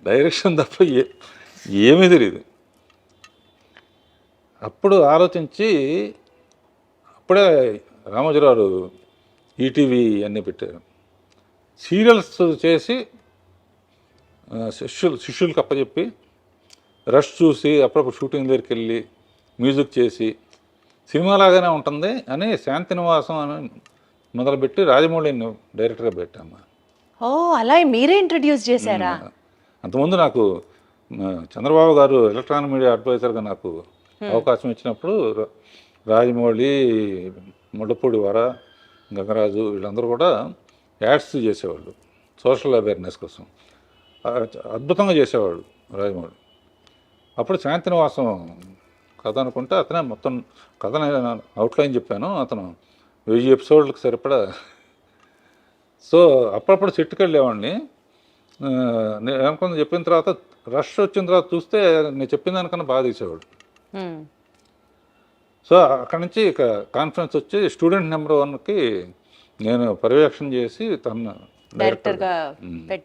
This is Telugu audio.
డైరెక్షన్ తప్ప ఏమీ తెలియదు. అప్పుడు ఆలోచించి అప్పుడే రామోజీరావు ఈటీవీ అన్నీ పెట్టారు. సీరియల్స్ చేసి శిష్యులకు అప్పచెప్పి రష్ చూసి అప్పుడప్పుడు షూటింగ్ దగ్గరికి వెళ్ళి మ్యూజిక్ చేసి సినిమా లాగానే ఉంటుంది అని శాంతినివాసం అని మొదలుపెట్టి రాజమౌళిని డైరెక్టర్గా పెట్టాము. ఓ అలా మీరే ఇంట్రడ్యూస్ చేశారా? అంతకుముందు నాకు చంద్రబాబు గారు ఎలక్ట్రానిక్ మీడియా అడ్వైజర్గా నాకు అవకాశం ఇచ్చినప్పుడు రాజమౌళి, ముళ్ళపూడి వర, గంగరాజు వీళ్ళందరూ కూడా యాడ్స్ చేసేవాళ్ళు సోషల్ అవేర్నెస్ కోసం. అద్భుతంగా చేసేవాడు రాజమౌళి. అప్పుడు శాంతినివాసం కథ అనుకుంటే అతనే మొత్తం కథ అవుట్లైన్ చెప్పాను. అతను 1000 ఎపిసోడ్లకు సరిపడా. సో అప్పుడప్పుడు సెట్కి వెళ్ళేవాడిని. నేను అనుకున్న చెప్పిన తర్వాత రష్ వచ్చిన తర్వాత చూస్తే నేను చెప్పిన దానికన్నా బాగా తీసేవాడు. సో అక్కడి నుంచి ఇక కాన్ఫరెన్స్ వచ్చి స్టూడెంట్ నెంబర్ 1కి నేను పర్యవేక్షణ చేసి తన డైరెక్టర్గా పెట్టారు.